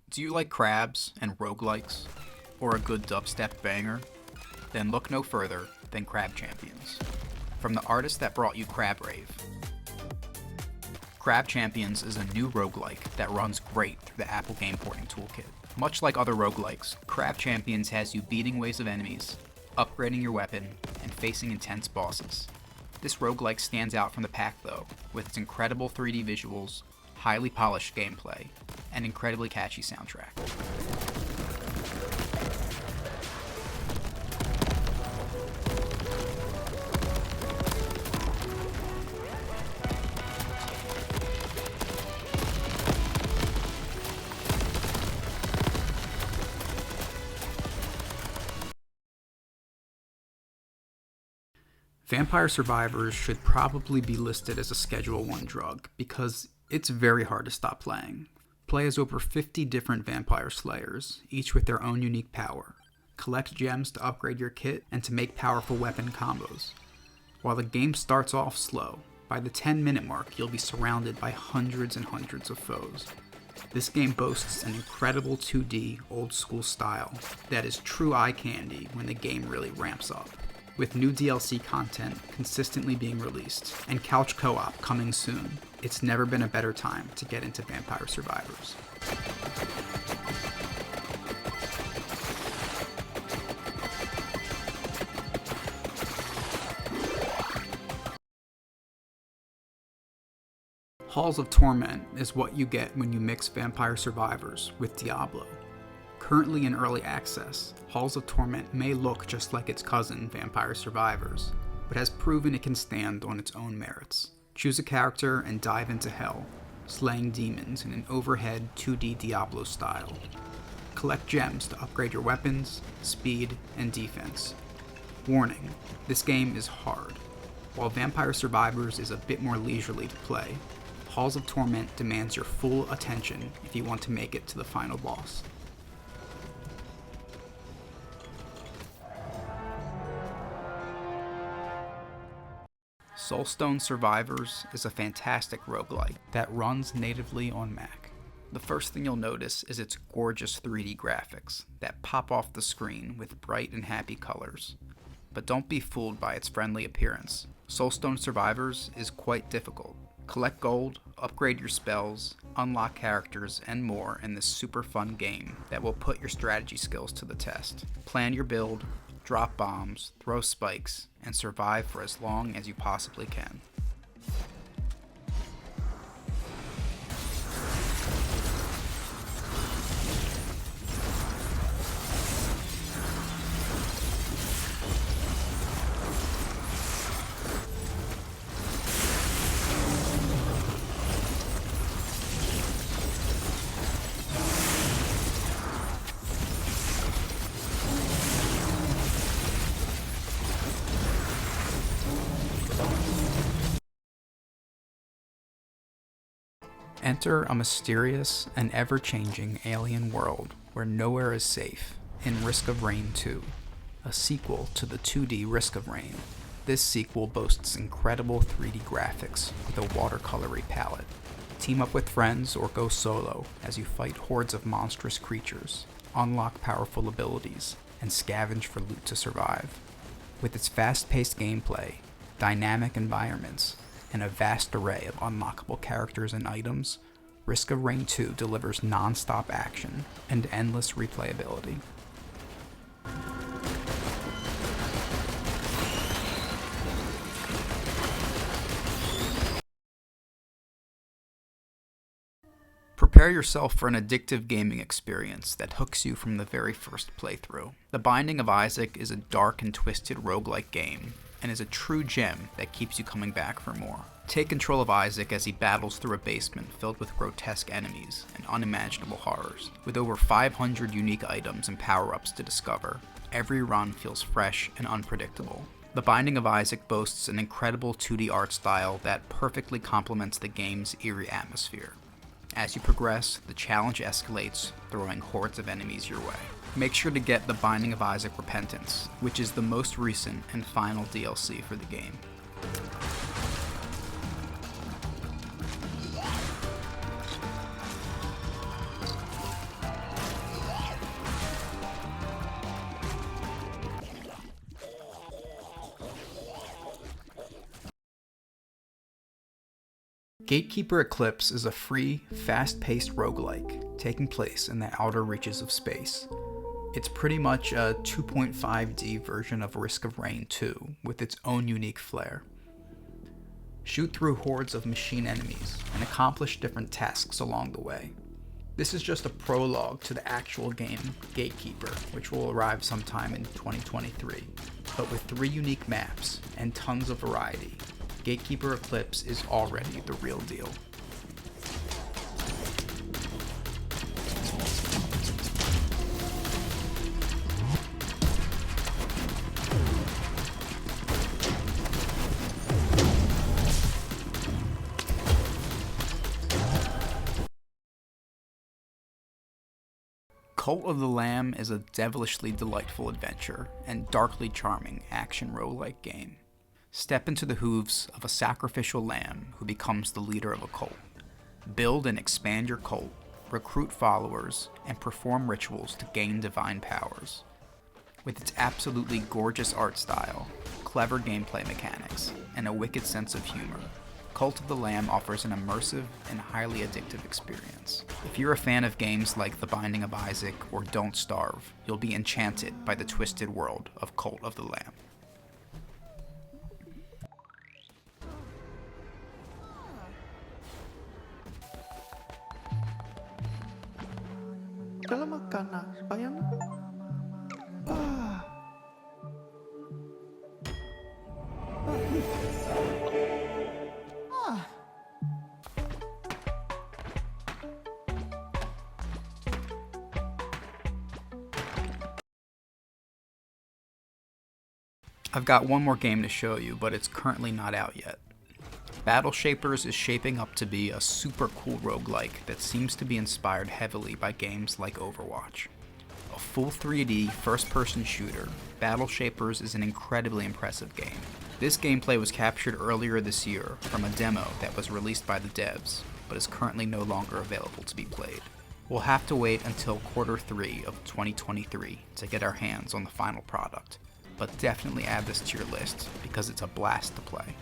Do you like crabs and roguelikes? Or a good dubstep banger? Then look no further than Crab Champions. From the artist that brought you Crab Rave. Crab Champions is a new roguelike that runs great through the Apple Game Porting Toolkit. Much like other roguelikes, Crab Champions has you beating waves of enemies, upgrading your weapon, and facing intense bosses. This roguelike stands out from the pack though, with its incredible 3D visuals, highly polished gameplay, and incredibly catchy soundtrack. Vampire Survivors should probably be listed as a Schedule 1 drug because it's very hard to stop playing. Play as over 50 different vampire slayers, each with their own unique power. Collect gems to upgrade your kit and to make powerful weapon combos. While the game starts off slow, by the 10-minute mark you'll be surrounded by hundreds and hundreds of foes. This game boasts an incredible 2D old school style that is true eye candy when the game really ramps up. With new DLC content consistently being released, and couch co-op coming soon, it's never been a better time to get into Vampire Survivors. Halls of Torment is what you get when you mix Vampire Survivors with Diablo. Currently in early access, Halls of Torment may look just like its cousin, Vampire Survivors, but has proven it can stand on its own merits. Choose a character and dive into hell, slaying demons in an overhead 2D Diablo style. Collect gems to upgrade your weapons, speed, and defense. Warning, this game is hard. While Vampire Survivors is a bit more leisurely to play, Halls of Torment demands your full attention if you want to make it to the final boss. Soulstone Survivors is a fantastic roguelike that runs natively on Mac. The first thing you'll notice is its gorgeous 3D graphics that pop off the screen with bright and happy colors. But don't be fooled by its friendly appearance. Soulstone Survivors is quite difficult. Collect gold, upgrade your spells, unlock characters, and more in this super fun game that will put your strategy skills to the test. Plan your build, drop bombs, throw spikes, and survive for as long as you possibly can. Enter a mysterious and ever-changing alien world where nowhere is safe in Risk of Rain 2, a sequel to the 2D Risk of Rain. This sequel boasts incredible 3D graphics with a watercolory palette. Team up with friends or go solo as you fight hordes of monstrous creatures, unlock powerful abilities, and scavenge for loot to survive. With its fast-paced gameplay, dynamic environments, and a vast array of unlockable characters and items, Risk of Rain 2 delivers non-stop action and endless replayability. Prepare yourself for an addictive gaming experience that hooks you from the very first playthrough. The Binding of Isaac is a dark and twisted roguelike game, and is a true gem that keeps you coming back for more. Take control of Isaac as he battles through a basement filled with grotesque enemies and unimaginable horrors. With over 500 unique items and power-ups to discover, every run feels fresh and unpredictable. The Binding of Isaac boasts an incredible 2D art style that perfectly complements the game's eerie atmosphere. As you progress, the challenge escalates, throwing hordes of enemies your way. Make sure to get The Binding of Isaac Repentance, which is the most recent and final DLC for the game. Gatekeeper Eclipse is a free, fast-paced roguelike, taking place in the outer reaches of space. It's pretty much a 2.5D version of Risk of Rain 2, with its own unique flair. Shoot through hordes of machine enemies, and accomplish different tasks along the way. This is just a prologue to the actual game, Gatekeeper, which will arrive sometime in 2023. But with 3 unique maps, and tons of variety, Gatekeeper Eclipse is already the real deal. Cult of the Lamb is a devilishly delightful adventure and darkly charming action roguelike game. Step into the hooves of a sacrificial lamb who becomes the leader of a cult. Build and expand your cult, recruit followers, and perform rituals to gain divine powers. With its absolutely gorgeous art style, clever gameplay mechanics, and a wicked sense of humor, Cult of the Lamb offers an immersive and highly addictive experience. If you're a fan of games like The Binding of Isaac or Don't Starve, you'll be enchanted by the twisted world of Cult of the Lamb. I've got one more game to show you, but it's currently not out yet. Battle Shapers is shaping up to be a super cool roguelike that seems to be inspired heavily by games like Overwatch. A full 3D first-person shooter, Battle Shapers is an incredibly impressive game. This gameplay was captured earlier this year from a demo that was released by the devs, but is currently no longer available to be played. We'll have to wait until Q3 of 2023 to get our hands on the final product, but definitely add this to your list because it's a blast to play.